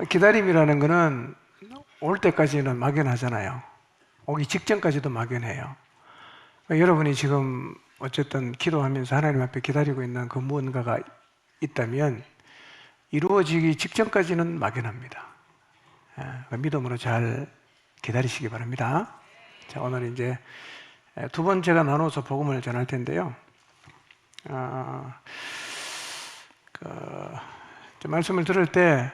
기다림이라는 거는 올 때까지는 막연하잖아요. 오기 직전까지도 막연해요. 여러분이 지금 어쨌든 기도하면서 하나님 앞에 기다리고 있는 그 무언가가 있다면 이루어지기 직전까지는 막연합니다. 믿음으로 잘 기다리시기 바랍니다. 자, 오늘 이제 두 번째가 나눠서 복음을 전할 텐데요. 말씀을 들을 때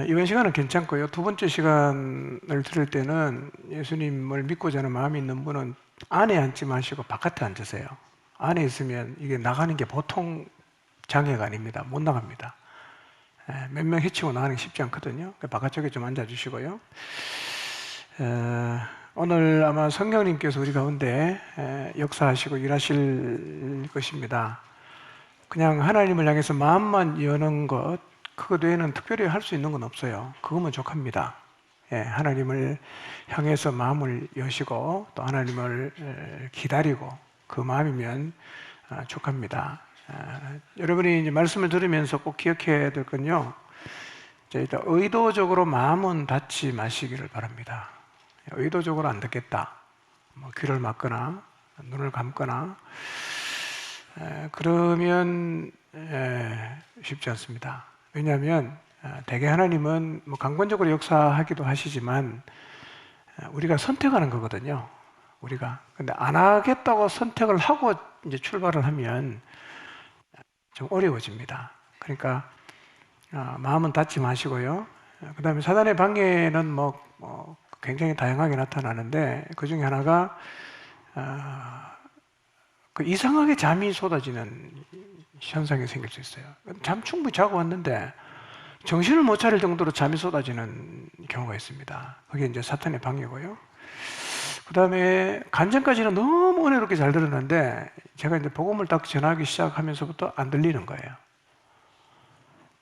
이번 시간은 괜찮고요. 두 번째 시간을 들을 때는 예수님을 믿고자 하는 마음이 있는 분은 안에 앉지 마시고 바깥에 앉으세요. 안에 있으면 이게 나가는 게 보통 장애가 아닙니다. 못 나갑니다. 몇 명 해치고 나가는 게 쉽지 않거든요. 바깥쪽에 좀 앉아주시고요. 오늘 아마 성령님께서 우리 가운데 역사하시고 일하실 것입니다. 그냥 하나님을 향해서 마음만 여는 것, 그것 외에는 특별히 할 수 있는 건 없어요. 그거면 족합니다. 하나님을 향해서 마음을 여시고 또 하나님을 기다리고 그 마음이면 족합니다. 여러분이 이제 말씀을 들으면서 꼭 기억해야 될 건요. 일단 의도적으로 마음은 닫지 마시기를 바랍니다. 의도적으로 안 듣겠다. 귀를 막거나 눈을 감거나 그러면 쉽지 않습니다. 왜냐하면 대개 하나님은 강권적으로 역사하기도 하시지만 우리가 선택하는 거거든요. 근데 안 하겠다고 선택을 하고 이제 출발을 하면 좀 어려워집니다. 그러니까 마음은 닫지 마시고요. 그 다음에 사단의 방해는 굉장히 다양하게 나타나는데 그 중에 하나가 그 이상하게 잠이 쏟아지는 현상이 생길 수 있어요. 잠 충분히 자고 왔는데 정신을 못 차릴 정도로 잠이 쏟아지는 경우가 있습니다. 그게 이제 사탄의 방해고요. 그 다음에 간증까지는 너무 은혜롭게 잘 들었는데 제가 이제 복음을 딱 전하기 시작하면서부터 안 들리는 거예요.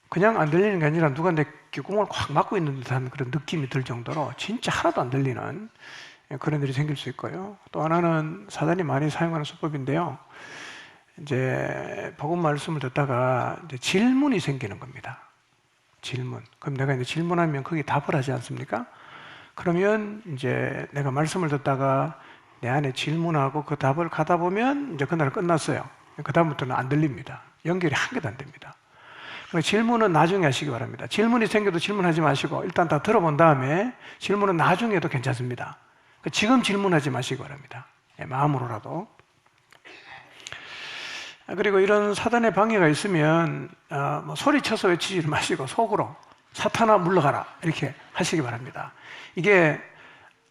그냥 안 들리는 게 아니라 누가 내 귓구멍을 확 막고 있는 듯한 그런 느낌이 들 정도로 진짜 하나도 안 들리는 그런 일이 생길 수 있고요. 또 하나는 사단이 많이 사용하는 수법인데요. 이제 복음 말씀을 듣다가 이제 질문이 생기는 겁니다. 질문. 그럼 내가 이제 질문하면 거기 답을 하지 않습니까? 그러면 이제 내가 말씀을 듣다가 내 안에 질문하고 그 답을 가다 보면 이제 그날 끝났어요. 그 다음부터는 안 들립니다. 연결이 한 개도 안 됩니다. 질문은 나중에 하시기 바랍니다. 질문이 생겨도 질문하지 마시고 일단 다 들어본 다음에 질문은 나중에도 괜찮습니다. 지금 질문하지 마시기 바랍니다. 마음으로라도. 그리고 이런 사단의 방해가 있으면 소리쳐서 외치지 마시고 속으로 사탄아 물러가라 이렇게 하시기 바랍니다. 이게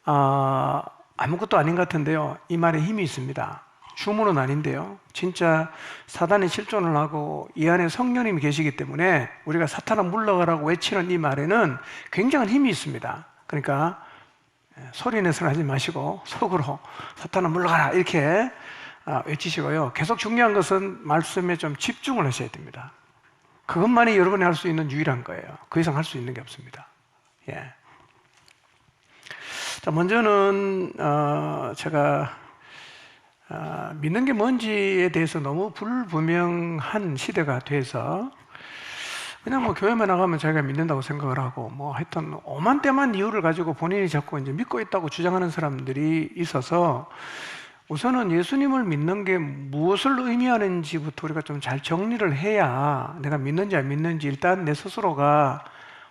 아무것도 아닌 것 같은데요. 이 말에 힘이 있습니다. 주문은 아닌데요. 진짜 사단이 실존을 하고 이 안에 성령님이 계시기 때문에 우리가 사탄아 물러가라고 외치는 이 말에는 굉장한 힘이 있습니다. 그러니까 소리내서는 하지 마시고 속으로 사탄아 물러가라 이렇게 외치시고요. 계속 중요한 것은 말씀에 좀 집중을 하셔야 됩니다. 그것만이 여러분이 할 수 있는 유일한 거예요. 그 이상 할 수 있는 게 없습니다. 자, 먼저는 제가 믿는 게 뭔지에 대해서 너무 불분명한 시대가 돼서 그냥 교회만 나가면 자기가 믿는다고 생각을 하고 하여튼 오만때만 이유를 가지고 본인이 자꾸 이제 믿고 있다고 주장하는 사람들이 있어서 우선은 예수님을 믿는 게 무엇을 의미하는지부터 우리가 좀 잘 정리를 해야 내가 믿는지 안 믿는지 일단 내 스스로가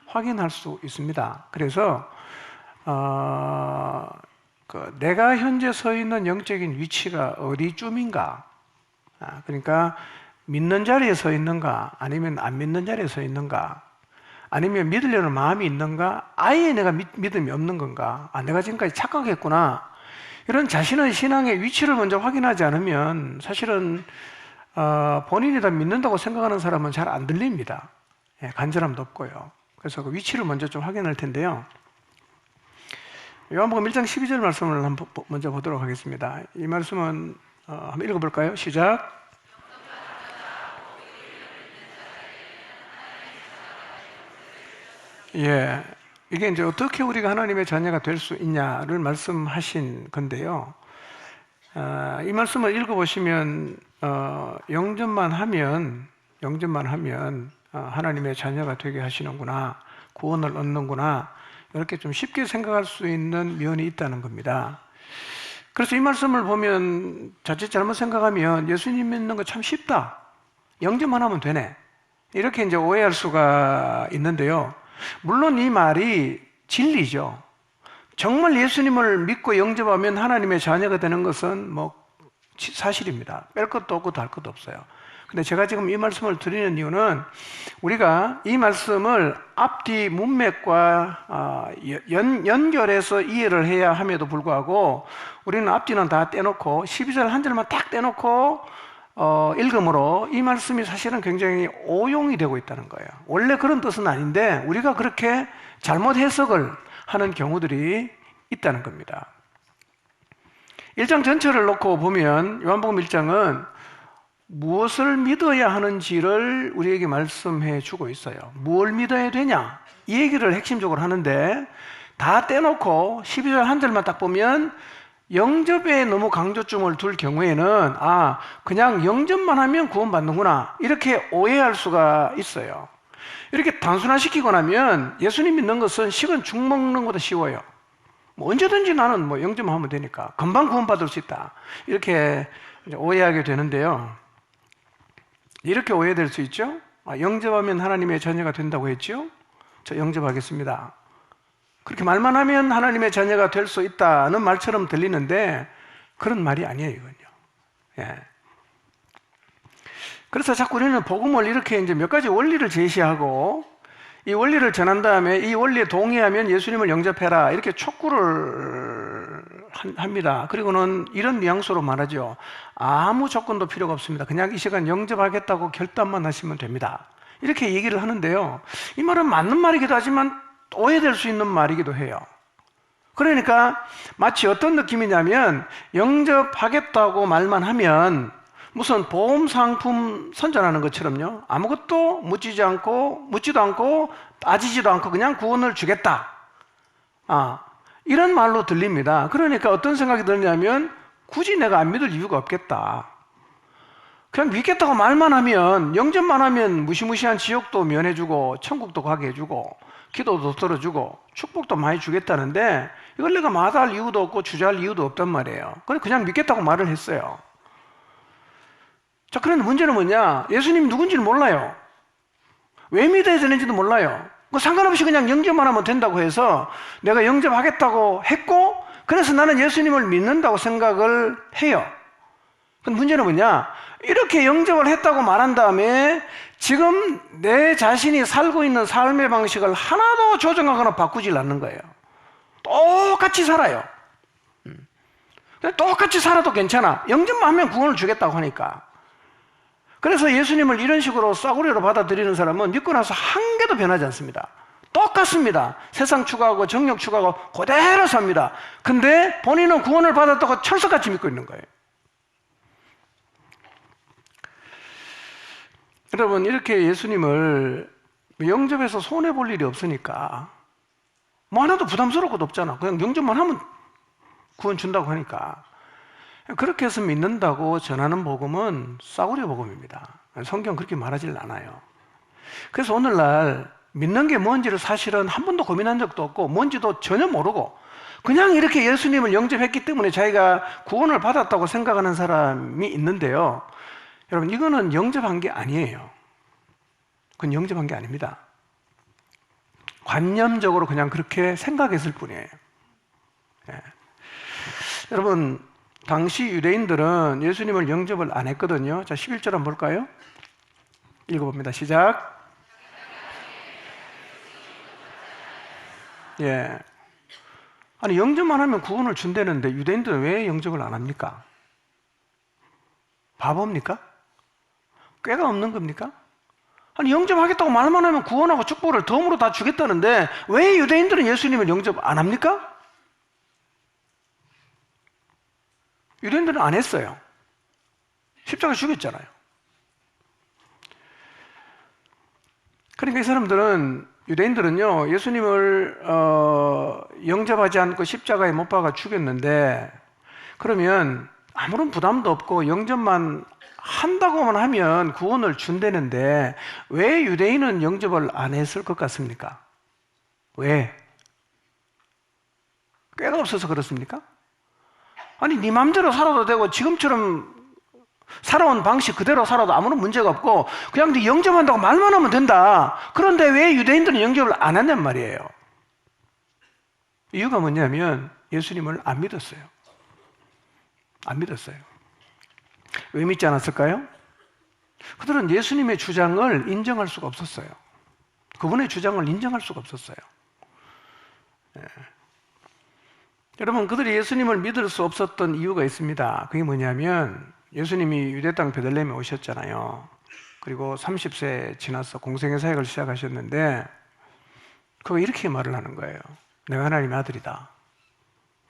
확인할 수 있습니다. 그래서 내가 현재 서 있는 영적인 위치가 어디쯤인가? 그러니까 믿는 자리에 서 있는가? 아니면 안 믿는 자리에 서 있는가? 아니면 믿으려는 마음이 있는가? 아예 내가 믿음이 없는 건가? 내가 지금까지 착각했구나. 이런 자신의 신앙의 위치를 먼저 확인하지 않으면 사실은 본인이 다 믿는다고 생각하는 사람은 잘 안 들립니다. 간절함도 없고요. 그래서 그 위치를 먼저 좀 확인할 텐데요. 요한복음 1장 12절 말씀을 한번 먼저 보도록 하겠습니다. 이 말씀은 한번 읽어볼까요? 시작. 이게 이제 어떻게 우리가 하나님의 자녀가 될 수 있냐를 말씀하신 건데요. 이 말씀을 읽어보시면 영접만 하면 하나님의 자녀가 되게 하시는구나, 구원을 얻는구나, 이렇게 좀 쉽게 생각할 수 있는 면이 있다는 겁니다. 그래서 이 말씀을 보면 자칫 잘못 생각하면 예수님 믿는 거 참 쉽다, 영접만 하면 되네, 이렇게 이제 오해할 수가 있는데요. 물론 이 말이 진리죠. 정말 예수님을 믿고 영접하면 하나님의 자녀가 되는 것은 뭐 사실입니다. 뺄 것도 없고 달 것도 없어요. 근데 제가 지금 이 말씀을 드리는 이유는 우리가 이 말씀을 앞뒤 문맥과 연결해서 이해를 해야 함에도 불구하고 우리는 앞뒤는 다 떼놓고 12절 한 절만 딱 떼놓고 읽음으로 이 말씀이 사실은 굉장히 오용이 되고 있다는 거예요. 원래 그런 뜻은 아닌데 우리가 그렇게 잘못 해석을 하는 경우들이 있다는 겁니다. 1장 전체를 놓고 보면 요한복음 1장은 무엇을 믿어야 하는지를 우리에게 말씀해 주고 있어요. 무엇을 믿어야 되냐, 이 얘기를 핵심적으로 하는데 다 떼놓고 12절 한 절만 딱 보면 영접에 너무 강조점을 둘 경우에는 그냥 영접만 하면 구원받는구나, 이렇게 오해할 수가 있어요. 이렇게 단순화시키고 나면 예수님 믿는 것은 식은 죽 먹는 것보다 쉬워요. 뭐 언제든지 나는 뭐 영접하면 되니까 금방 구원받을 수 있다, 이렇게 오해하게 되는데요. 이렇게 오해될 수 있죠. 영접하면 하나님의 자녀가 된다고 했죠. 저 영접하겠습니다. 그렇게 말만 하면 하나님의 자녀가 될 수 있다는 말처럼 들리는데 그런 말이 아니에요, 이건요. 예. 그래서 자꾸 우리는 복음을 이렇게 이제 몇 가지 원리를 제시하고 이 원리를 전한 다음에 이 원리에 동의하면 예수님을 영접해라, 이렇게 촉구를 합니다. 그리고는 이런 뉘앙스로 말하죠. 아무 조건도 필요가 없습니다. 그냥 이 시간 영접하겠다고 결단만 하시면 됩니다, 이렇게 얘기를 하는데요. 이 말은 맞는 말이기도 하지만 오해될 수 있는 말이기도 해요. 그러니까 마치 어떤 느낌이냐면 영접하겠다고 말만 하면 무슨 보험 상품 선전하는 것처럼요, 아무것도 묻지도 않고 따지지도 않고 그냥 구원을 주겠다, 이런 말로 들립니다. 그러니까 어떤 생각이 드냐면 굳이 내가 안 믿을 이유가 없겠다, 그냥 믿겠다고 말만 하면, 영접만 하면 무시무시한 지옥도 면해주고 천국도 가게 해주고 기도도 들어주고 축복도 많이 주겠다는데 이걸 내가 마다할 이유도 없고 주저할 이유도 없단 말이에요. 그냥 믿겠다고 말을 했어요. 자, 그런데 문제는 뭐냐? 예수님이 누군지는 몰라요. 왜 믿어야 되는지도 몰라요. 상관없이 그냥 영접만 하면 된다고 해서 내가 영접하겠다고 했고, 그래서 나는 예수님을 믿는다고 생각을 해요. 근데 문제는 뭐냐? 이렇게 영접을 했다고 말한 다음에 지금 내 자신이 살고 있는 삶의 방식을 하나도 조정하거나 바꾸질 않는 거예요. 똑같이 살아요. 똑같이 살아도 괜찮아, 영접만 하면 구원을 주겠다고 하니까. 그래서 예수님을 이런 식으로 싸구려로 받아들이는 사람은 믿고 나서 한 개도 변하지 않습니다. 똑같습니다. 세상 추구하고 정욕 추구하고 그대로 삽니다. 근데 본인은 구원을 받았다고 철석같이 믿고 있는 거예요. 여러분, 이렇게 예수님을 영접해서 손해볼 일이 없으니까 뭐 하나도 부담스러울 것도 없잖아. 그냥 영접만 하면 구원 준다고 하니까 그렇게 해서 믿는다고 전하는 복음은 싸구려 복음입니다. 성경 그렇게 말하질 않아요. 그래서 오늘날 믿는 게 뭔지를 사실은 한 번도 고민한 적도 없고 뭔지도 전혀 모르고 그냥 이렇게 예수님을 영접했기 때문에 자기가 구원을 받았다고 생각하는 사람이 있는데요. 여러분, 이거는 영접한 게 아니에요. 그건 영접한 게 아닙니다. 관념적으로 그냥 그렇게 생각했을 뿐이에요. 예. 여러분, 당시 유대인들은 예수님을 영접을 안 했거든요. 자, 11절 한번 볼까요? 읽어봅니다. 시작. 예. 아니, 영접만 하면 구원을 준다는데 유대인들은 왜 영접을 안 합니까? 바보입니까? 꾀가 없는 겁니까? 아니, 영접하겠다고 말만 하면 구원하고 축복을 덤으로 다 주겠다는데 왜 유대인들은 예수님을 영접 안 합니까? 유대인들은 안 했어요. 십자가 죽였잖아요. 그러니까 이 사람들은, 유대인들은요, 예수님을 영접하지 않고 십자가에 못 박아 죽였는데, 그러면 아무런 부담도 없고 영접만 한다고만 하면 구원을 준다는데 왜 유대인은 영접을 안 했을 것 같습니까? 왜? 꾀가 없어서 그렇습니까? 아니 네 맘대로 살아도 되고 지금처럼 살아온 방식 그대로 살아도 아무런 문제가 없고 그냥 네 영접한다고 말만 하면 된다. 그런데 왜 유대인들은 영접을 안 했냔 말이에요. 이유가 뭐냐면 예수님을 안 믿었어요. 안 믿었어요. 왜 믿지 않았을까요? 그들은 예수님의 주장을 인정할 수가 없었어요. 그분의 주장을 인정할 수가 없었어요. 예. 여러분, 그들이 예수님을 믿을 수 없었던 이유가 있습니다. 그게 뭐냐면 예수님이 유대 땅 베들레헴에 오셨잖아요. 그리고 30세 지나서 공생의 사역을 시작하셨는데 그거 이렇게 말을 하는 거예요. 내가 하나님의 아들이다.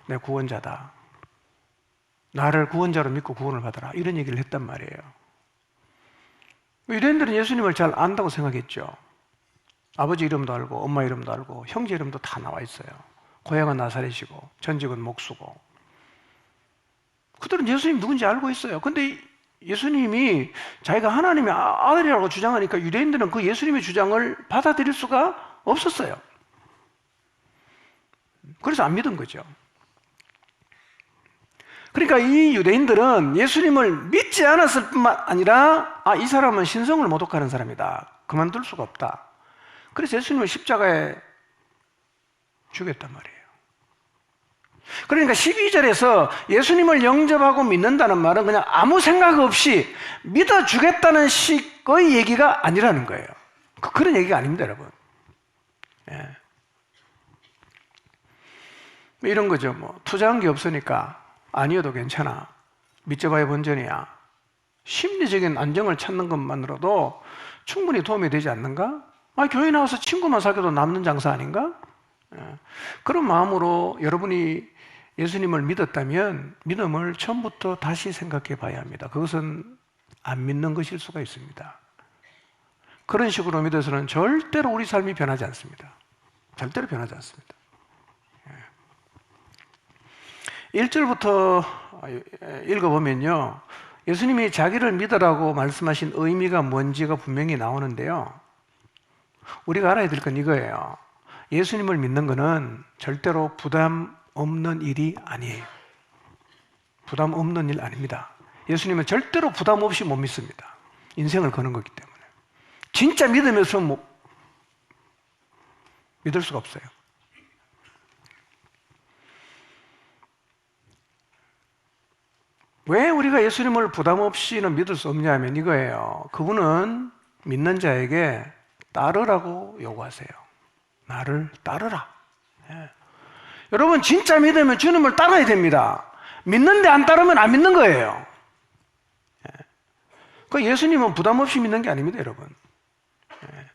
내 구원자다. 나를 구원자로 믿고 구원을 받아라. 이런 얘기를 했단 말이에요. 유대인들은 예수님을 잘 안다고 생각했죠. 아버지 이름도 알고 엄마 이름도 알고 형제 이름도 다 나와 있어요. 고향은 나사렛이고 전직은 목수고. 그들은 예수님 누군지 알고 있어요. 근데 예수님이 자기가 하나님의 아들이라고 주장하니까 유대인들은 그 예수님의 주장을 받아들일 수가 없었어요. 그래서 안 믿은 거죠. 그러니까 이 유대인들은 예수님을 믿지 않았을 뿐만 아니라 이 사람은 신성을 모독하는 사람이다. 그만둘 수가 없다. 그래서 예수님을 십자가에 죽였단 말이에요. 그러니까 12절에서 예수님을 영접하고 믿는다는 말은 그냥 아무 생각 없이 믿어주겠다는 식의 얘기가 아니라는 거예요. 그런 얘기가 아닙니다, 여러분. 예. 이런 거죠. 투자한 게 없으니까 아니어도 괜찮아. 믿져봐야 본전이야. 심리적인 안정을 찾는 것만으로도 충분히 도움이 되지 않는가? 교회 나와서 친구만 사귀어도 남는 장사 아닌가? 그런 마음으로 여러분이 예수님을 믿었다면 믿음을 처음부터 다시 생각해 봐야 합니다. 그것은 안 믿는 것일 수가 있습니다. 그런 식으로 믿어서는 절대로 우리 삶이 변하지 않습니다. 절대로 변하지 않습니다. 1절부터 읽어보면요, 예수님이 자기를 믿으라고 말씀하신 의미가 뭔지가 분명히 나오는데요, 우리가 알아야 될 건 이거예요. 예수님을 믿는 것은 절대로 부담 없는 일이 아니에요. 부담 없는 일 아닙니다. 예수님은 절대로 부담 없이 못 믿습니다. 인생을 거는 거기 때문에. 진짜 믿으면서 믿을 수가 없어요. 왜 우리가 예수님을 부담 없이는 믿을 수 없냐면 이거예요. 그분은 믿는 자에게 따르라고 요구하세요. 나를 따르라. 예. 여러분 진짜 믿으면 주님을 따라야 됩니다. 믿는데 안 따르면 안 믿는 거예요. 예. 그 예수님은 부담 없이 믿는 게 아닙니다, 여러분. 예.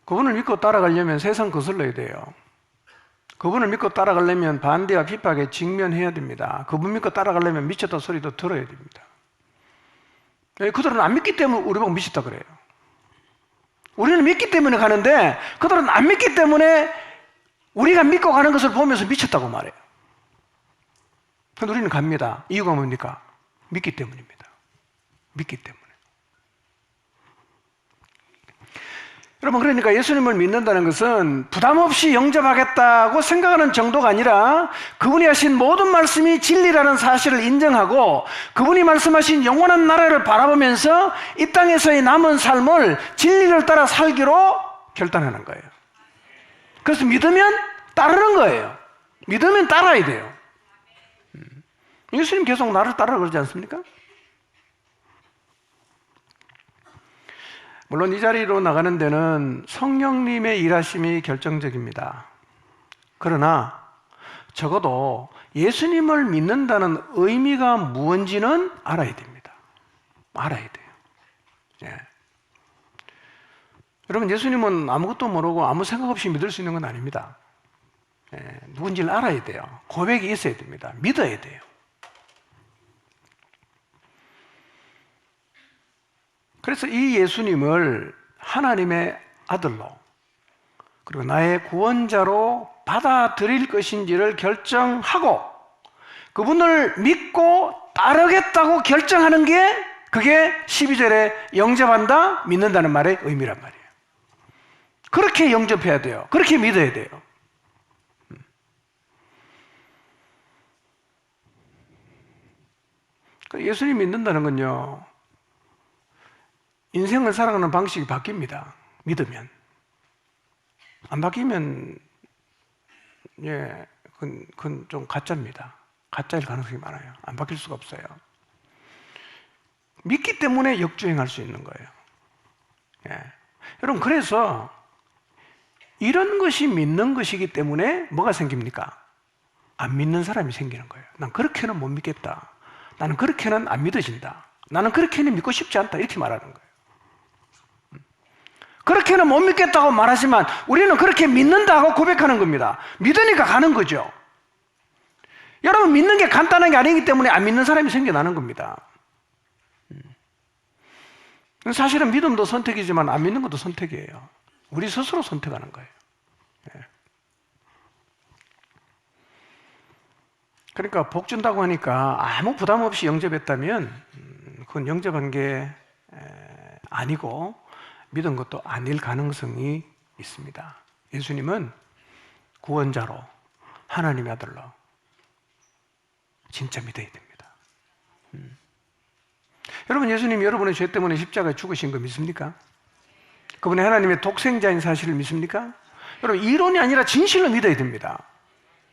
그분을 믿고 따라가려면 세상 거슬러야 돼요. 그분을 믿고 따라가려면 반대와 비판에 직면해야 됩니다. 그분 믿고 따라가려면 미쳤다 소리도 들어야 됩니다. 그들은 안 믿기 때문에 우리 보고 미쳤다 그래요. 우리는 믿기 때문에 가는데 그들은 안 믿기 때문에 우리가 믿고 가는 것을 보면서 미쳤다고 말해요. 그런데 우리는 갑니다. 이유가 뭡니까? 믿기 때문입니다. 믿기 때문에. 여러분, 그러니까 예수님을 믿는다는 것은 부담 없이 영접하겠다고 생각하는 정도가 아니라 그분이 하신 모든 말씀이 진리라는 사실을 인정하고 그분이 말씀하신 영원한 나라를 바라보면서 이 땅에서의 남은 삶을 진리를 따라 살기로 결단하는 거예요. 그래서 믿으면 따르는 거예요. 믿으면 따라야 돼요. 예수님 계속 나를 따르라 그러지 않습니까? 물론 이 자리로 나가는 데는 성령님의 일하심이 결정적입니다. 그러나 적어도 예수님을 믿는다는 의미가 무엇인지는 알아야 됩니다. 알아야 돼요. 예. 여러분, 예수님은 아무것도 모르고 아무 생각 없이 믿을 수 있는 건 아닙니다. 예. 누군지를 알아야 돼요. 고백이 있어야 됩니다. 믿어야 돼요. 그래서 이 예수님을 하나님의 아들로 그리고 나의 구원자로 받아들일 것인지를 결정하고 그분을 믿고 따르겠다고 결정하는 게 그게 12절에 영접한다, 믿는다는 말의 의미란 말이에요. 그렇게 영접해야 돼요. 그렇게 믿어야 돼요. 예수님 믿는다는 건요, 인생을 살아가는 방식이 바뀝니다. 믿으면. 안 바뀌면, 예, 그건 좀 가짜입니다. 가짜일 가능성이 많아요. 안 바뀔 수가 없어요. 믿기 때문에 역주행할 수 있는 거예요. 예. 여러분, 그래서 이런 것이 믿는 것이기 때문에 뭐가 생깁니까? 안 믿는 사람이 생기는 거예요. 난 그렇게는 못 믿겠다. 나는 그렇게는 안 믿어진다. 나는 그렇게는 믿고 싶지 않다. 이렇게 말하는 거예요. 그렇게는 못 믿겠다고 말하지만 우리는 그렇게 믿는다고 고백하는 겁니다. 믿으니까 가는 거죠. 여러분, 믿는 게 간단한 게 아니기 때문에 안 믿는 사람이 생겨나는 겁니다. 사실은 믿음도 선택이지만 안 믿는 것도 선택이에요. 우리 스스로 선택하는 거예요. 그러니까 복 준다고 하니까 아무 부담 없이 영접했다면 그건 영접한 게 아니고 믿은 것도 아닐 가능성이 있습니다. 예수님은 구원자로, 하나님의 아들로 진짜 믿어야 됩니다. 여러분, 예수님이 여러분의 죄 때문에 십자가에 죽으신 거 믿습니까? 그분이 하나님의 독생자인 사실을 믿습니까? 여러분, 이론이 아니라 진실로 믿어야 됩니다.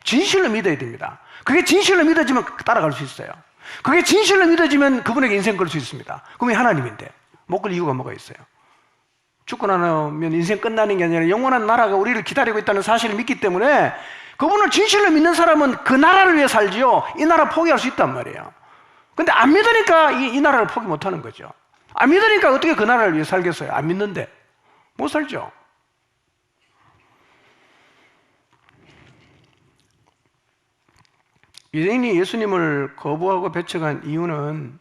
진실로 믿어야 됩니다. 그게 진실로 믿어지면 따라갈 수 있어요. 그게 진실로 믿어지면 그분에게 인생 걸 수 있습니다. 그분이 하나님인데 못 걸 이유가 뭐가 있어요? 죽고 나면 인생 끝나는 게 아니라 영원한 나라가 우리를 기다리고 있다는 사실을 믿기 때문에 그분을 진실로 믿는 사람은 그 나라를 위해 살지요. 이 나라 포기할 수 있단 말이에요. 근데 안 믿으니까 이 나라를 포기 못하는 거죠. 안 믿으니까 어떻게 그 나라를 위해 살겠어요? 안 믿는데 못 살죠. 유대인이 예수님을 거부하고 배척한 이유는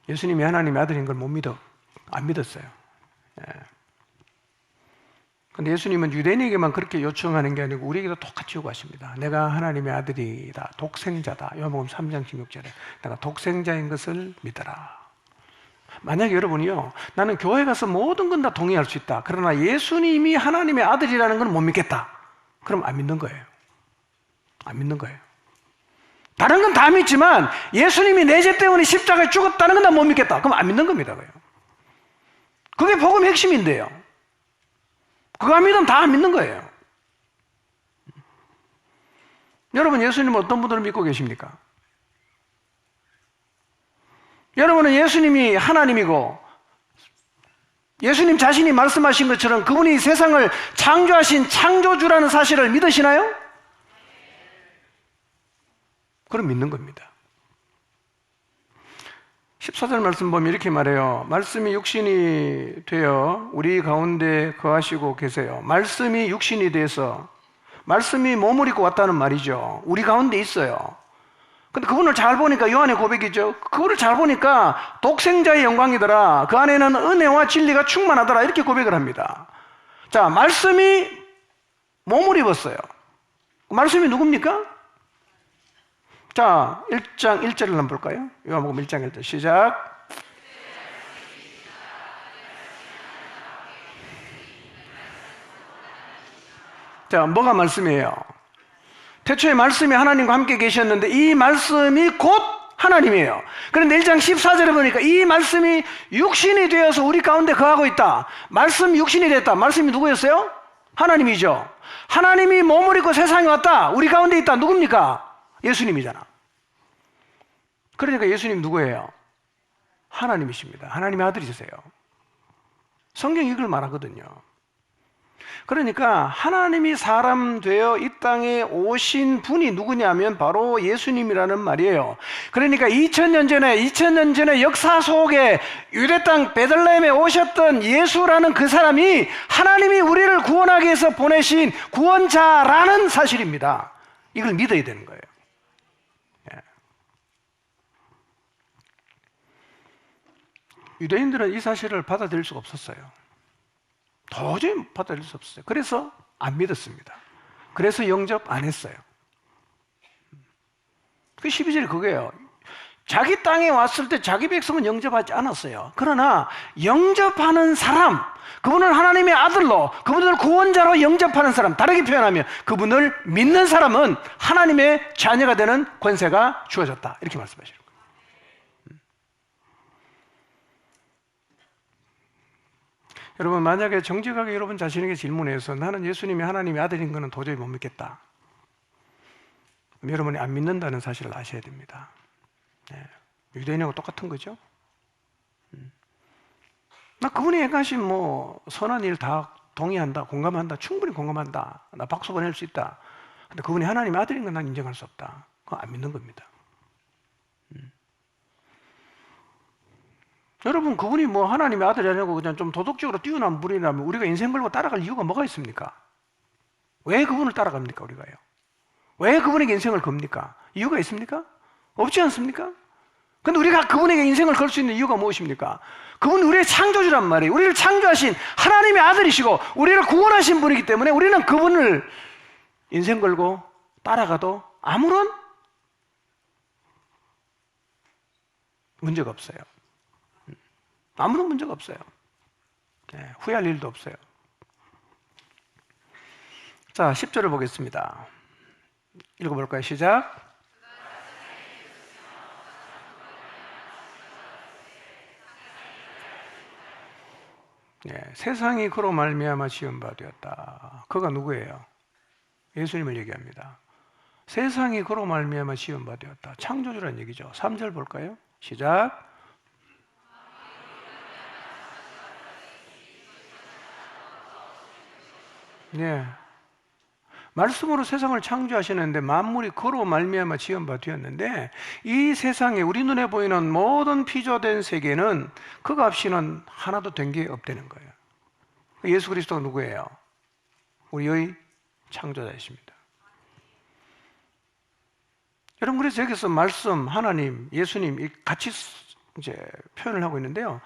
예수님이 하나님의 아들인 걸 안 믿었어요. 그런데 예수님은 유대인에게만 그렇게 요청하는 게 아니고 우리에게도 똑같이 요구하십니다. 내가 하나님의 아들이다, 독생자다. 요한복음 3장 16절에 내가 독생자인 것을 믿어라. 만약에 여러분이요, 나는 교회 가서 모든 건 다 동의할 수 있다. 그러나 예수님이 하나님의 아들이라는 건 못 믿겠다. 그럼 안 믿는 거예요. 안 믿는 거예요. 다른 건 다 믿지만 예수님이 내 죄 때문에 십자가에 죽었다는 건 난 못 믿겠다. 그럼 안 믿는 겁니다. 그게 복음의 핵심인데요. 그거 안 믿으면 다 안 믿는 거예요. 여러분, 예수님은 어떤 분들을 믿고 계십니까? 여러분은 예수님이 하나님이고 예수님 자신이 말씀하신 것처럼 그분이 세상을 창조하신 창조주라는 사실을 믿으시나요? 그럼 믿는 겁니다. 14절 말씀 보면 이렇게 말해요. 말씀이 육신이 되어 우리 가운데 거하시고 계세요. 말씀이 육신이 돼서 말씀이 몸을 입고 왔다는 말이죠. 우리 가운데 있어요. 근데 그분을 잘 보니까 요한의 고백이죠. 그분을 잘 보니까 독생자의 영광이더라. 그 안에는 은혜와 진리가 충만하더라. 이렇게 고백을 합니다. 자, 말씀이 몸을 입었어요. 말씀이 누굽니까? 자, 1장 1절을 한번 볼까요? 요한복음 1장 1절 시작. 자, 뭐가 말씀이에요? 태초에 말씀이 하나님과 함께 계셨는데 이 말씀이 곧 하나님이에요. 그런데 1장 14절에 보니까 이 말씀이 육신이 되어서 우리 가운데 거하고 있다. 말씀이 육신이 됐다. 말씀이 누구였어요? 하나님이죠. 하나님이 몸을 입고 세상에 왔다. 우리 가운데 있다. 누굽니까? 예수님이잖아. 그러니까 예수님 누구예요? 하나님이십니다. 하나님의 아들이세요. 성경이 이걸 말하거든요. 그러니까 하나님이 사람 되어 이 땅에 오신 분이 누구냐면 바로 예수님이라는 말이에요. 그러니까 2000년 전의 역사 속에 유대 땅 베들레헴에 오셨던 예수라는 그 사람이 하나님이 우리를 구원하기 위해서 보내신 구원자라는 사실입니다. 이걸 믿어야 되는 거예요. 유대인들은 이 사실을 받아들일 수가 없었어요. 도저히 받아들일 수 없었어요. 그래서 안 믿었습니다. 그래서 영접 안 했어요. 그 12절이 그거예요. 자기 땅에 왔을 때 자기 백성은 영접하지 않았어요. 그러나 영접하는 사람, 그분을 하나님의 아들로, 그분을 구원자로 영접하는 사람, 다르게 표현하면 그분을 믿는 사람은 하나님의 자녀가 되는 권세가 주어졌다, 이렇게 말씀하시는 거예요. 여러분, 만약에 정직하게 여러분 자신에게 질문해서 나는 예수님이 하나님의 아들인 것은 도저히 못 믿겠다, 여러분이 안 믿는다는 사실을 아셔야 됩니다. 네. 유대인하고 똑같은 거죠. 나 그분이 행하신 뭐 선한 일 다 동의한다, 공감한다, 충분히 공감한다, 나 박수 보낼 수 있다. 근데 그분이 하나님의 아들인 건 난 인정할 수 없다. 그건 안 믿는 겁니다. 여러분, 그분이 뭐 하나님의 아들이 아니고 그냥 좀 도덕적으로 뛰어난 분이라면 우리가 인생 걸고 따라갈 이유가 뭐가 있습니까? 왜 그분을 따라갑니까, 우리가요? 왜 그분에게 인생을 겁니까? 이유가 있습니까? 없지 않습니까? 근데 우리가 그분에게 인생을 걸 수 있는 이유가 무엇입니까? 그분은 우리의 창조주란 말이에요. 우리를 창조하신 하나님의 아들이시고 우리를 구원하신 분이기 때문에 우리는 그분을 인생 걸고 따라가도 아무런 문제가 없어요. 아무런 문제가 없어요. 네, 후회할 일도 없어요. 자, 10절을 보겠습니다. 읽어볼까요? 시작. 네, 세상이 그로 말미암아 지은 바 되었다. 그가 누구예요? 예수님을 얘기합니다. 세상이 그로 말미암아 지은 바 되었다. 창조주란 얘기죠. 3절 볼까요? 시작. 네. 말씀으로 세상을 창조하시는데 만물이 그로 말미암아 지은 바 되었는데 이 세상에 우리 눈에 보이는 모든 피조된 세계는 그 값이는 하나도 된 게 없다는 거예요. 예수 그리스도가 누구예요? 우리의 창조자이십니다. 여러분, 그래서 여기서 말씀, 하나님, 예수님 같이 이제 표현을 하고 있는데요.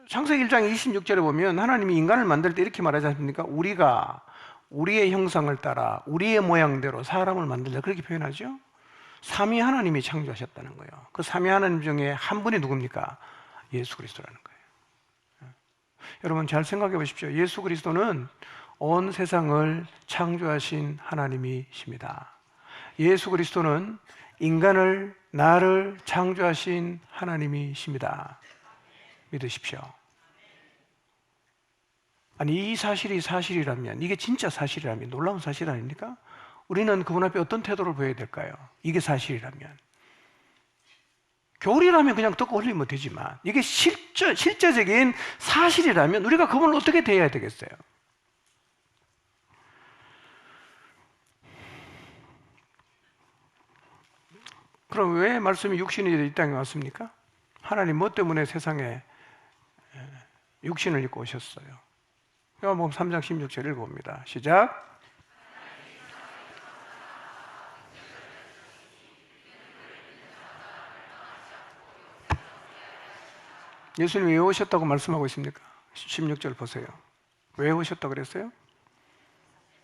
창세기 1장 26절에 보면 하나님이 인간을 만들 때 이렇게 말하지 않습니까? 우리가 우리의 형상을 따라 우리의 모양대로 사람을 만들자, 그렇게 표현하죠. 삼위 하나님이 창조하셨다는 거예요. 그 삼위 하나님 중에 한 분이 누굽니까? 예수 그리스도라는 거예요. 여러분, 잘 생각해 보십시오. 예수 그리스도는 온 세상을 창조하신 하나님이십니다. 예수 그리스도는 인간을, 나를 창조하신 하나님이십니다. 믿으십시오. 아니, 이 사실이 사실이라면, 이게 진짜 사실이라면 놀라운 사실 아닙니까? 우리는 그분 앞에 어떤 태도를 보여야 될까요? 이게 사실이라면. 교리라면 그냥 듣고 흘리면 되지만 이게 실제적인 사실이라면 우리가 그분을 어떻게 대해야 되겠어요? 그럼 왜 말씀이 육신이 이 땅에 왔습니까? 하나님 뭐 때문에 세상에 육신을 입고 오셨어요? 요한복음 3장 16절 읽어봅니다. 시작. 예수님이 왜 오셨다고 말씀하고 있습니까? 16절 보세요. 왜 오셨다고 그랬어요?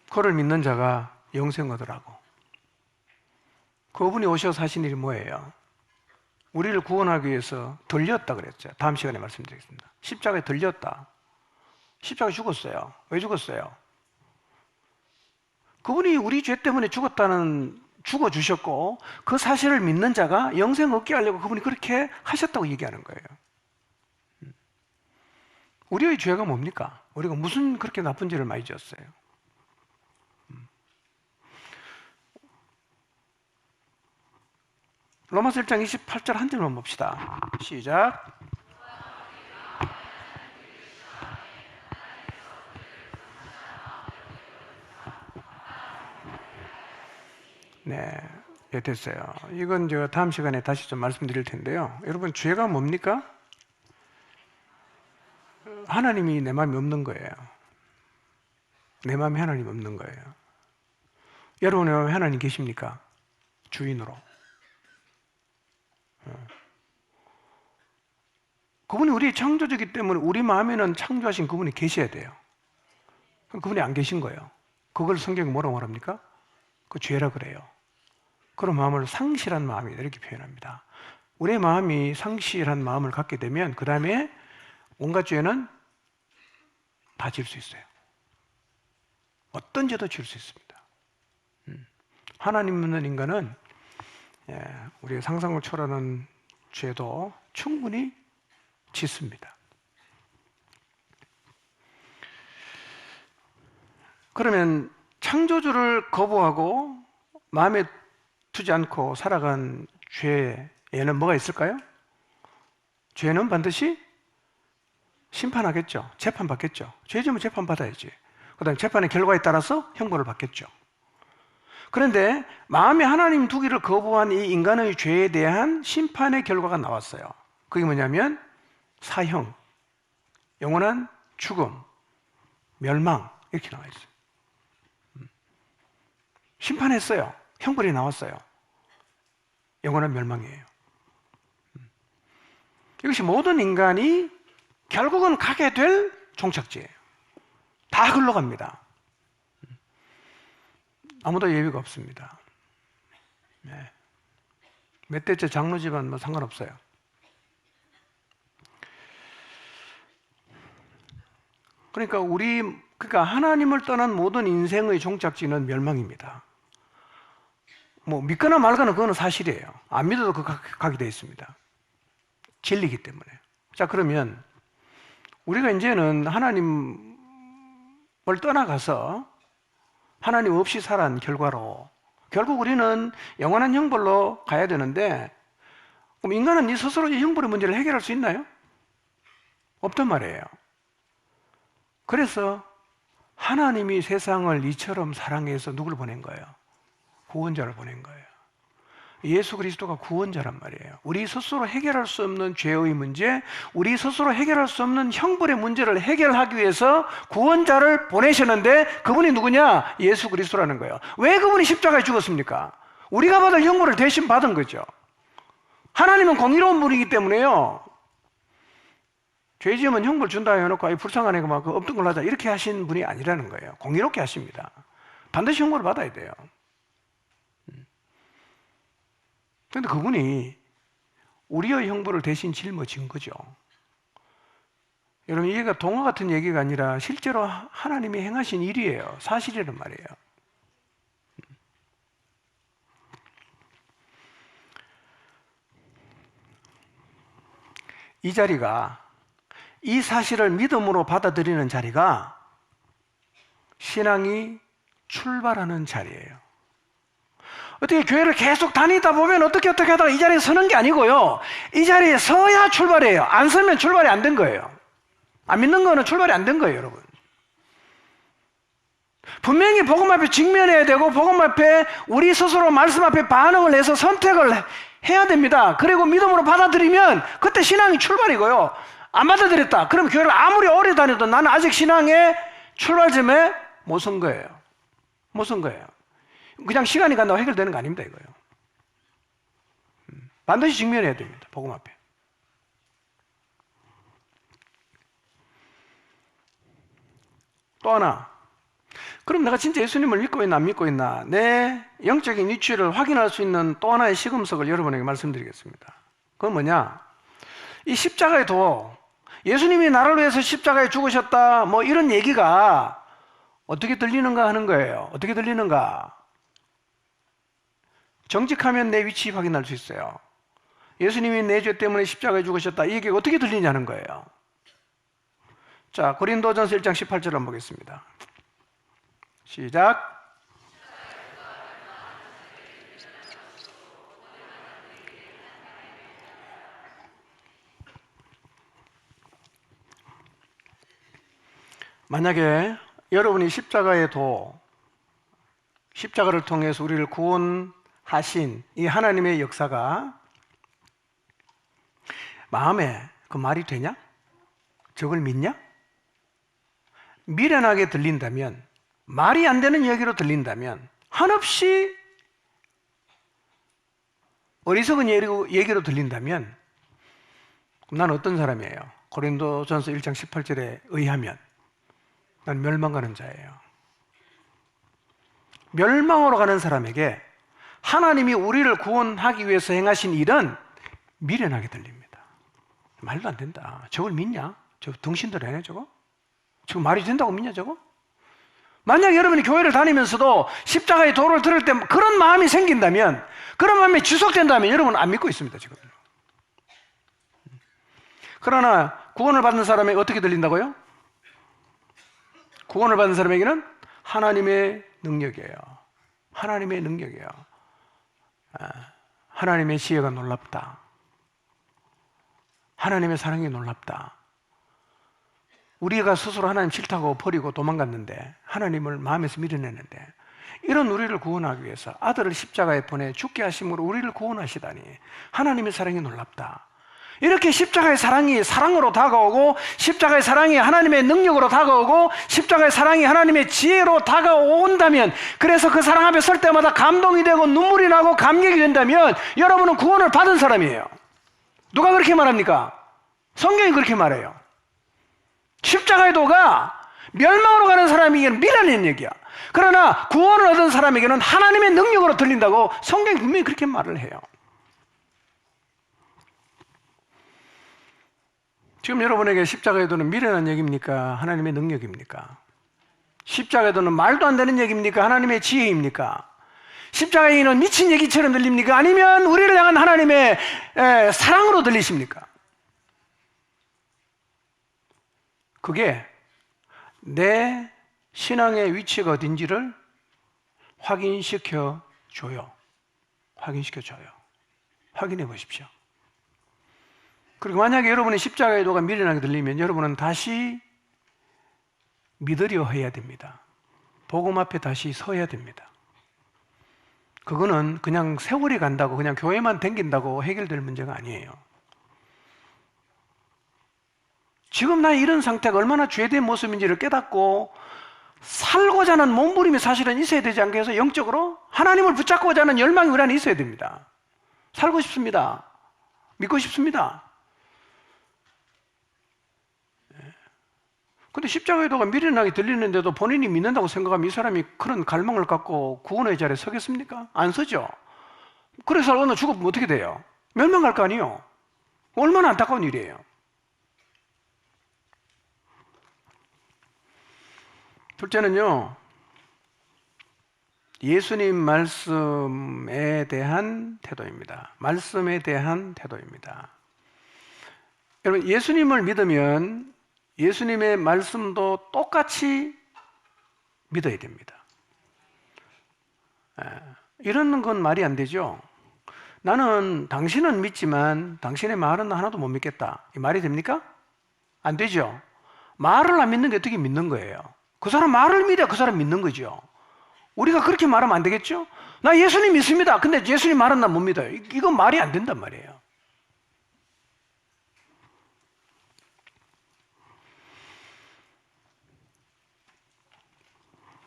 그를 믿는 자가 영생 얻으라고. 그분이 오셔서 하신 일이 뭐예요? 우리를 구원하기 위해서 들렸다 그랬죠. 다음 시간에 말씀드리겠습니다. 십자가에 들렸다. 십자가에 죽었어요. 왜 죽었어요? 그분이 우리 죄 때문에 죽어주셨고 그 사실을 믿는 자가 영생 얻게 하려고 그분이 그렇게 하셨다고 얘기하는 거예요. 우리의 죄가 뭡니까? 우리가 무슨 그렇게 나쁜 죄를 많이 지었어요? 로마서 1장 28절 한 절만 봅시다. 시작. 네, 됐어요. 이건 제가 다음 시간에 다시 좀 말씀드릴 텐데요. 여러분, 죄가 뭡니까? 하나님이 내 마음에 없는 거예요. 내 마음에 하나님 없는 거예요. 여러분의 마음에 하나님 계십니까? 주인으로. 그분이 우리의 창조주이기 때문에 우리 마음에는 창조하신 그분이 계셔야 돼요. 그럼 그분이 안 계신 거예요. 그걸 성경이 뭐라고 말합니까? 그 죄라 그래요. 그런 마음을 상실한 마음이다 이렇게 표현합니다. 우리의 마음이 상실한 마음을 갖게 되면 그 다음에 온갖 죄는 다 질 수 있어요. 어떤 죄도 질 수 있습니다. 하나님 없는 인간은 우리의 상상을 초월하는 죄도 충분히 짓습니다. 그러면 창조주를 거부하고 마음에 두지 않고 살아간 죄에는 뭐가 있을까요? 죄는 반드시 심판하겠죠. 재판받겠죠. 죄 지으면 재판받아야지. 그 다음에 재판의 결과에 따라서 형벌을 받겠죠. 그런데 마음에 하나님 두기를 거부한 이 인간의 죄에 대한 심판의 결과가 나왔어요. 그게 뭐냐면 사형, 영원한 죽음, 멸망 이렇게 나와 있어요. 심판했어요. 형벌이 나왔어요. 영원한 멸망이에요. 이것이 모든 인간이 결국은 가게 될 종착지예요. 다 흘러갑니다. 아무도 예외가 없습니다. 네. 몇 대째 장로 집안 뭐 상관없어요. 그러니까 하나님을 떠난 모든 인생의 종착지는 멸망입니다. 뭐 믿거나 말거나 그거는 사실이에요. 안 믿어도 가게 되어 있습니다. 진리이기 때문에. 자, 그러면 우리가 이제는 하나님을 떠나가서 하나님 없이 살아온 결과로 결국 우리는 영원한 형벌로 가야 되는데, 그럼 인간은 이 스스로 이 형벌의 문제를 해결할 수 있나요? 없단 말이에요. 그래서 하나님이 세상을 이처럼 사랑해서 누굴 보낸 거예요? 구원자를 보낸 거예요. 예수 그리스도가 구원자란 말이에요. 우리 스스로 해결할 수 없는 죄의 문제, 우리 스스로 해결할 수 없는 형벌의 문제를 해결하기 위해서 구원자를 보내셨는데 그분이 누구냐? 예수 그리스도라는 거예요. 왜 그분이 십자가에 죽었습니까? 우리가 받을 형벌을 대신 받은 거죠. 하나님은 공의로운 분이기 때문에요. 죄 지으면 형벌 준다 해놓고 아이 불쌍한 애가 막 없던 걸 하자 이렇게 하신 분이 아니라는 거예요. 공의롭게 하십니다. 반드시 형벌을 받아야 돼요. 그런데 그분이 우리의 형벌을 대신 짊어진 거죠. 여러분, 이게 동화 같은 얘기가 아니라 실제로 하나님이 행하신 일이에요. 사실이란 말이에요. 이 자리가, 이 사실을 믿음으로 받아들이는 자리가 신앙이 출발하는 자리예요. 어떻게 교회를 계속 다니다 보면 어떻게 하다가 이 자리에 서는 게 아니고요. 이 자리에 서야 출발해요. 안 서면 출발이 안 된 거예요. 안 믿는 거는 출발이 안 된 거예요, 여러분. 분명히 복음 앞에 직면해야 되고 복음 앞에 우리 스스로 말씀 앞에 반응을 해서 선택을 해야 됩니다. 그리고 믿음으로 받아들이면 그때 신앙이 출발이고요. 안 받아들였다. 그럼 교회를 아무리 오래 다녀도 나는 아직 신앙의 출발점에 못 선 거예요. 못 선 거예요. 그냥 시간이 간다고 해결되는 거 아닙니다, 이거요. 반드시 직면해야 됩니다, 복음 앞에. 또 하나, 그럼 내가 진짜 예수님을 믿고 있나 안 믿고 있나, 내 영적인 위치를 확인할 수 있는 또 하나의 시금석을 여러분에게 말씀드리겠습니다. 그건 뭐냐? 이 십자가의 도, 예수님이 나를 위해서 십자가에 죽으셨다, 뭐 이런 얘기가 어떻게 들리는가 하는 거예요. 어떻게 들리는가? 정직하면 내 위치 확인할 수 있어요. 예수님이 내 죄 때문에 십자가에 죽으셨다, 이 얘기가 어떻게 들리냐는 거예요. 자, 고린도전서 1장 18절 한번 보겠습니다. 시작. 만약에 여러분이 십자가의 도, 십자가를 통해서 우리를 구원하신 이 하나님의 역사가 마음에 그 말이 되냐? 저걸 믿냐? 미련하게 들린다면, 말이 안 되는 이야기로 들린다면, 한없이 어리석은 얘기로 들린다면, 난 어떤 사람이에요? 고린도전서 1장 18절에 의하면 난 멸망가는 자예요. 멸망으로 가는 사람에게 하나님이 우리를 구원하기 위해서 행하신 일은 미련하게 들립니다. 말도 안 된다. 저걸 믿냐? 저 등신들 해네 저거? 저거 말이 된다고 믿냐 저거? 만약 여러분이 교회를 다니면서도 십자가의 도를 들을 때 그런 마음이 생긴다면, 그런 마음이 지속된다면 여러분은 안 믿고 있습니다 지금. 그러나 구원을 받는 사람에게 어떻게 들린다고요? 구원을 받는 사람에게는 하나님의 능력이에요. 하나님의 능력이에요. 하나님의 지혜가 놀랍다. 하나님의 사랑이 놀랍다. 우리가 스스로 하나님 싫다고 버리고 도망갔는데, 하나님을 마음에서 밀어내는데, 이런 우리를 구원하기 위해서 아들을 십자가에 보내 죽게 하심으로 우리를 구원하시다니 하나님의 사랑이 놀랍다. 이렇게 십자가의 사랑이 사랑으로 다가오고, 십자가의 사랑이 하나님의 능력으로 다가오고, 십자가의 사랑이 하나님의 지혜로 다가온다면, 그래서 그 사랑 앞에 설 때마다 감동이 되고 눈물이 나고 감격이 된다면 여러분은 구원을 받은 사람이에요. 누가 그렇게 말합니까? 성경이 그렇게 말해요. 십자가의 도가 멸망으로 가는 사람에게는 미련한 얘기야. 그러나 구원을 얻은 사람에게는 하나님의 능력으로 들린다고 성경이 분명히 그렇게 말을 해요. 지금 여러분에게 십자가의 도는 미련한 얘기입니까? 하나님의 능력입니까? 십자가의 도는 말도 안 되는 얘기입니까? 하나님의 지혜입니까? 십자가의 도는 미친 얘기처럼 들립니까? 아니면 우리를 향한 하나님의 사랑으로 들리십니까? 그게 내 신앙의 위치가 어딘지를 확인시켜 줘요. 확인시켜 줘요. 확인해 보십시오. 그리고 만약에 여러분의 십자가의 도가 미련하게 들리면 여러분은 다시 믿으려 해야 됩니다. 복음 앞에 다시 서야 됩니다. 그거는 그냥 세월이 간다고, 그냥 교회만 댕긴다고 해결될 문제가 아니에요. 지금 나의 이런 상태가 얼마나 죄된 모습인지를 깨닫고 살고자 하는 몸부림이 사실은 있어야 되지 않겠어요? 영적으로 하나님을 붙잡고자 하는 열망이 우리 안에 있어야 됩니다. 살고 싶습니다. 믿고 싶습니다. 근데 십자가의 도가 미련하게 들리는데도 본인이 믿는다고 생각하면 이 사람이 그런 갈망을 갖고 구원의 자리에 서겠습니까? 안 서죠. 그래서 어느 죽으면 어떻게 돼요? 멸망할 거 아니에요. 얼마나 안타까운 일이에요. 둘째는요, 예수님 말씀에 대한 태도입니다. 말씀에 대한 태도입니다. 여러분, 예수님을 믿으면 예수님의 말씀도 똑같이 믿어야 됩니다. 이런 건 말이 안 되죠. 나는 당신은 믿지만 당신의 말은 하나도 못 믿겠다. 이 말이 됩니까? 안 되죠. 말을 안 믿는 게 어떻게 믿는 거예요? 그 사람 말을 믿어야 그 사람 믿는 거죠. 우리가 그렇게 말하면 안 되겠죠? 나 예수님 믿습니다. 근데 예수님 말은 나 못 믿어요. 이건 말이 안 된단 말이에요.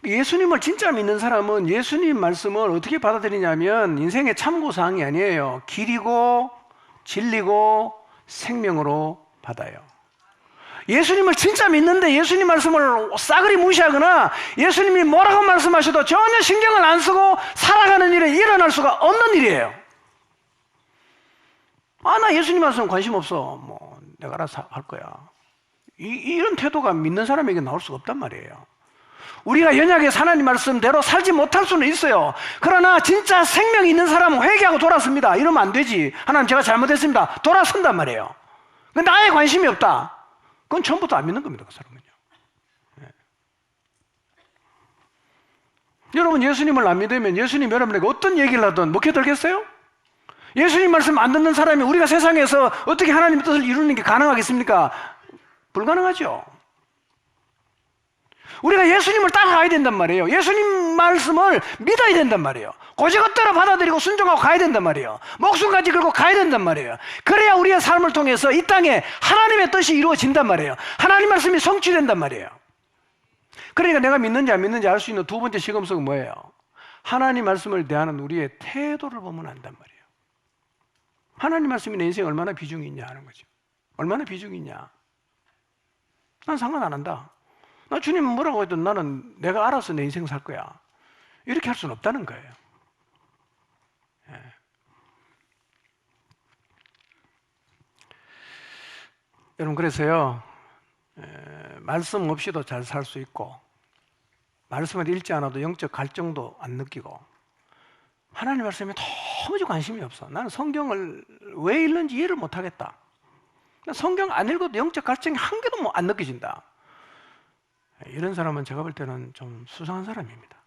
예수님을 진짜 믿는 사람은 예수님 말씀을 어떻게 받아들이냐면 인생의 참고사항이 아니에요. 길이고 진리고 생명으로 받아요. 예수님을 진짜 믿는데 예수님 말씀을 싸그리 무시하거나 예수님이 뭐라고 말씀하셔도 전혀 신경을 안 쓰고 살아가는 일이 일어날 수가 없는 일이에요. 나 예수님 말씀 관심 없어. 뭐 내가 알아서 할 거야. 이런 태도가 믿는 사람에게 나올 수가 없단 말이에요. 우리가 연약의 하나님 말씀대로 살지 못할 수는 있어요. 그러나 진짜 생명이 있는 사람은 회개하고 돌아섭니다. 이러면 안 되지. 하나님 제가 잘못했습니다. 돌아선단 말이에요. 근데 아예 관심이 없다. 그건 처음부터 안 믿는 겁니다. 그 사람은요. 네. 여러분 예수님을 안 믿으면 예수님 여러분에게 어떤 얘기를 하든 먹혀들겠어요? 예수님 말씀 안 듣는 사람이 우리가 세상에서 어떻게 하나님의 뜻을 이루는 게 가능하겠습니까? 불가능하죠. 우리가 예수님을 따라가야 된단 말이에요. 예수님 말씀을 믿어야 된단 말이에요. 고지것대로 받아들이고 순종하고 가야 된단 말이에요. 목숨까지 걸고 가야 된단 말이에요. 그래야 우리의 삶을 통해서 이 땅에 하나님의 뜻이 이루어진단 말이에요. 하나님 말씀이 성취된단 말이에요. 그러니까 내가 믿는지 안 믿는지 알 수 있는 두 번째 시금석은 뭐예요? 하나님 말씀을 대하는 우리의 태도를 보면 안단 말이에요. 하나님 말씀이 내 인생에 얼마나 비중이 있냐 하는 거죠. 얼마나 비중이 있냐. 난 상관 안 한다. 나 주님은 뭐라고 해도 나는 내가 알아서 내 인생 살 거야. 이렇게 할 수는 없다는 거예요. 예. 여러분, 그래서요, 말씀 없이도 잘 살 수 있고, 말씀을 읽지 않아도 영적 갈증도 안 느끼고, 하나님 말씀에 도무지 관심이 없어. 나는 성경을 왜 읽는지 이해를 못 하겠다. 성경 안 읽어도 영적 갈증이 한 개도 안 느껴진다. 이런 사람은 제가 볼 때는 좀 수상한 사람입니다.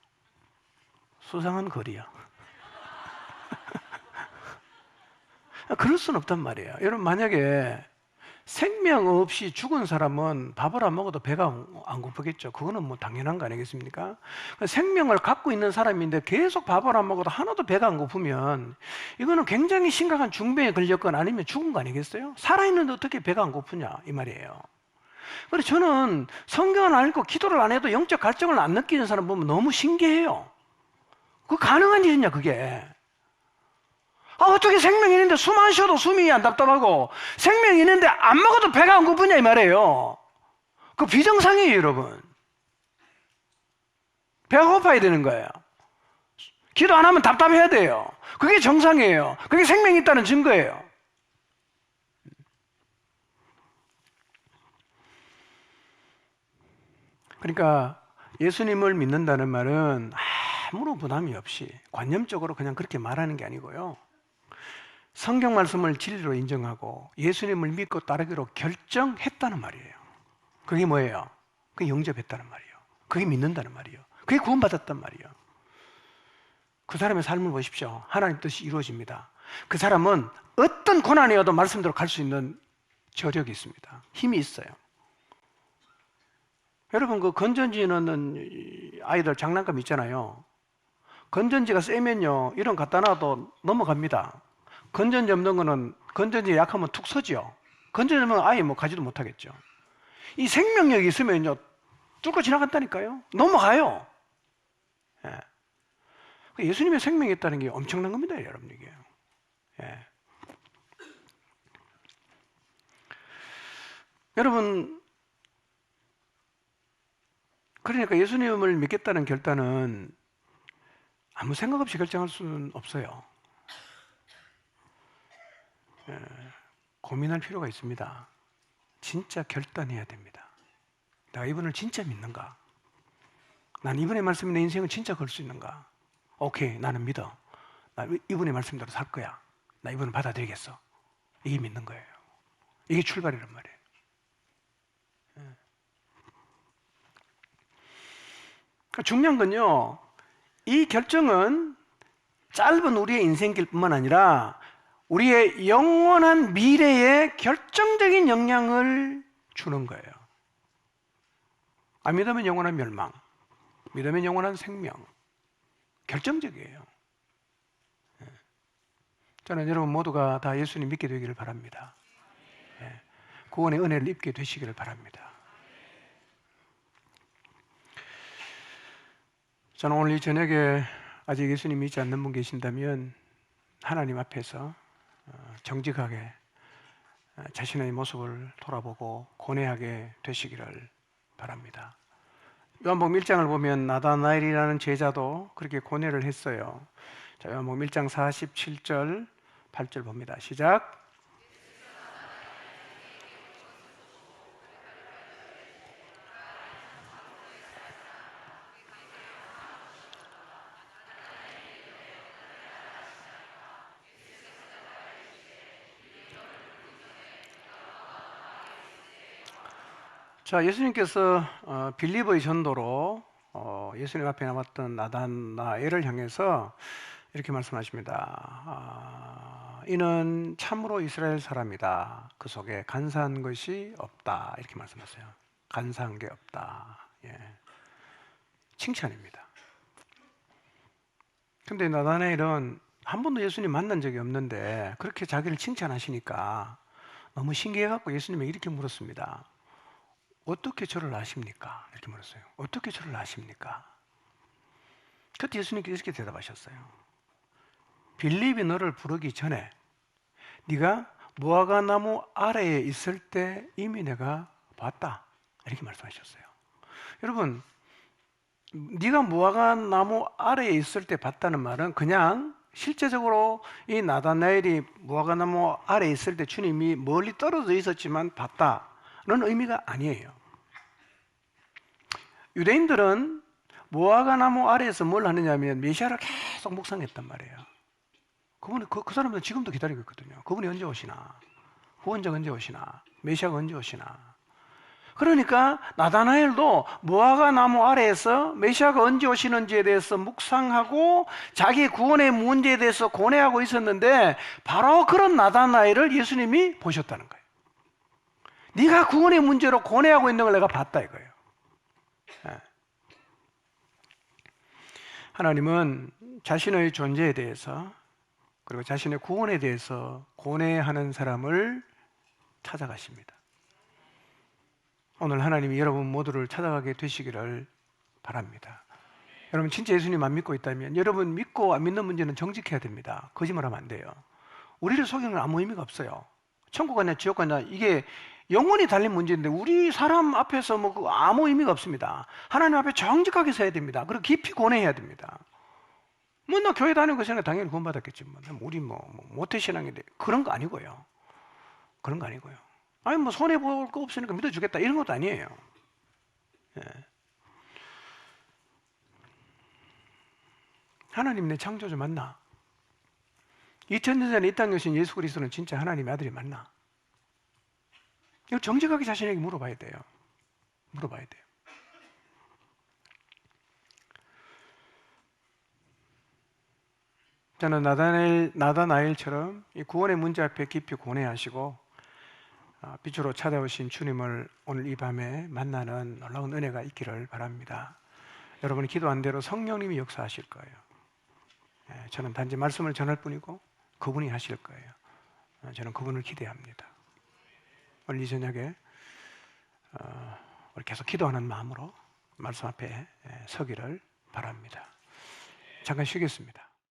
수상한 거리야. 그럴 수는 없단 말이에요. 여러분, 만약에 생명 없이 죽은 사람은 밥을 안 먹어도 배가 안 고프겠죠. 그거는 뭐 당연한 거 아니겠습니까? 생명을 갖고 있는 사람인데 계속 밥을 안 먹어도 하나도 배가 안 고프면 이거는 굉장히 심각한 중병에 걸렸거나 아니면 죽은 거 아니겠어요? 살아있는데 어떻게 배가 안 고프냐 이 말이에요. 그래서 저는 성경을 안 읽고 기도를 안 해도 영적 갈증을 안 느끼는 사람 보면 너무 신기해요. 그 가능한 일이냐 그게. 어떻게 생명이 있는데 숨 안 쉬어도 숨이 안 답답하고 생명이 있는데 안 먹어도 배가 안 고프냐 이 말이에요. 그 비정상이에요 여러분. 배가 고파야 되는 거예요. 기도 안 하면 답답해야 돼요. 그게 정상이에요. 그게 생명이 있다는 증거예요. 그러니까 예수님을 믿는다는 말은 아무런 부담이 없이 관념적으로 그냥 그렇게 말하는 게 아니고요. 성경 말씀을 진리로 인정하고 예수님을 믿고 따르기로 결정했다는 말이에요. 그게 뭐예요? 그게 영접했다는 말이에요. 그게 믿는다는 말이에요. 그게 구원받았단 말이에요. 그 사람의 삶을 보십시오. 하나님 뜻이 이루어집니다. 그 사람은 어떤 고난이 와도 말씀대로 갈 수 있는 저력이 있습니다. 힘이 있어요. 여러분, 그 건전지 넣는 아이들 장난감 있잖아요. 건전지가 세면요, 이런 갖다 놔도 넘어갑니다. 건전지 없는 거는 건전지 약하면 툭 서지요. 건전지 없는 아예 뭐 가지도 못하겠죠. 이 생명력이 있으면요, 뚫고 지나간다니까요. 넘어가요. 예. 예수님의 생명이 있다는 게 엄청난 겁니다, 여러분 이게. 예. 여러분, 그러니까 예수님을 믿겠다는 결단은 아무 생각 없이 결정할 수는 없어요. 고민할 필요가 있습니다. 진짜 결단해야 됩니다. 내가 이분을 진짜 믿는가? 난 이분의 말씀이 내 인생을 진짜 걸 수 있는가? 오케이, 나는 믿어. 나 이분의 말씀대로 살 거야. 나 이분을 받아들이겠어. 이게 믿는 거예요. 이게 출발이란 말이에요. 중요한 건요, 이 결정은 짧은 우리의 인생길뿐만 아니라 우리의 영원한 미래에 결정적인 영향을 주는 거예요. 안 믿으면 영원한 멸망, 믿으면 영원한 생명. 결정적이에요. 저는 여러분 모두가 다 예수님 믿게 되기를 바랍니다. 구원의 은혜를 입게 되시기를 바랍니다. 저는 오늘 이 저녁에 아직 예수님 믿지 않는 분 계신다면 하나님 앞에서 정직하게 자신의 모습을 돌아보고 고뇌하게 되시기를 바랍니다. 요한복음 1장을 보면 나다나엘이라는 제자도 그렇게 고뇌를 했어요. 자, 요한복음 1장 47절 8절 봅니다. 시작. 자, 예수님께서 빌립의 전도로 예수님 앞에 남았던 나다나엘을 향해서 이렇게 말씀하십니다. 이는 참으로 이스라엘 사람이다. 그 속에 간사한 것이 없다. 이렇게 말씀하세요. 간사한 게 없다. 예. 칭찬입니다. 근데 나다나엘은 한 번도 예수님 만난 적이 없는데 그렇게 자기를 칭찬하시니까 너무 신기해갖고 예수님에게 이렇게 물었습니다. 어떻게 저를 아십니까? 이렇게 물었어요. 어떻게 저를 아십니까? 그때 예수님께서 이렇게 대답하셨어요. 빌립이 너를 부르기 전에 네가 무화과 나무 아래에 있을 때 이미 내가 봤다. 이렇게 말씀하셨어요. 여러분, 네가 무화과 나무 아래에 있을 때 봤다는 말은 그냥 실제적으로 이 나다나엘이 무화과 나무 아래에 있을 때 주님이 멀리 떨어져 있었지만 봤다는 의미가 아니에요. 유대인들은 무화과 나무 아래에서 뭘 하느냐면 메시아를 계속 묵상했단 말이에요. 그 사람들은 지금도 기다리고 있거든요. 그분이 언제 오시나, 구원자가 언제 오시나, 메시아가 언제 오시나. 그러니까 나다나엘도 무화과 나무 아래에서 메시아가 언제 오시는지에 대해서 묵상하고 자기 구원의 문제에 대해서 고뇌하고 있었는데, 바로 그런 나다나엘을 예수님이 보셨다는 거예요. 네가 구원의 문제로 고뇌하고 있는 걸 내가 봤다 이거예요. 하나님은 자신의 존재에 대해서 그리고 자신의 구원에 대해서 고뇌하는 사람을 찾아가십니다. 오늘 하나님이 여러분 모두를 찾아가게 되시기를 바랍니다. 여러분 진짜 예수님 안 믿고 있다면 여러분 믿고 안 믿는 문제는 정직해야 됩니다. 거짓말하면 안 돼요. 우리를 속이는 건 아무 의미가 없어요. 천국 가냐 지옥 가냐 이게 영원히 달린 문제인데 우리 사람 앞에서 아무 의미가 없습니다. 하나님 앞에 정직하게 서야 됩니다. 그리고 깊이 고뇌해야 됩니다. 나 교회 다니는 것이나 당연히 구원받았겠지. 우리 모태신앙인데 그런 거 아니고요. 그런 거 아니고요. 아니 손해볼 거 없으니까 믿어주겠다 이런 것도 아니에요. 예. 하나님 내 창조주 맞나? 2000년 전에 이 땅에 오신 예수 그리스도는 진짜 하나님의 아들이 맞나? 이거 정직하게 자신에게 물어봐야 돼요. 물어봐야 돼요. 저는 나다나엘처럼 이 구원의 문제 앞에 깊이 고뇌하시고 빛으로 찾아오신 주님을 오늘 이 밤에 만나는 놀라운 은혜가 있기를 바랍니다. 여러분이 기도한 대로 성령님이 역사하실 거예요. 저는 단지 말씀을 전할 뿐이고 그분이 하실 거예요. 저는 그분을 기대합니다. 오늘 이 저녁에 우리 계속 기도하는 마음으로 말씀 앞에 서기를 바랍니다. 잠깐 쉬겠습니다.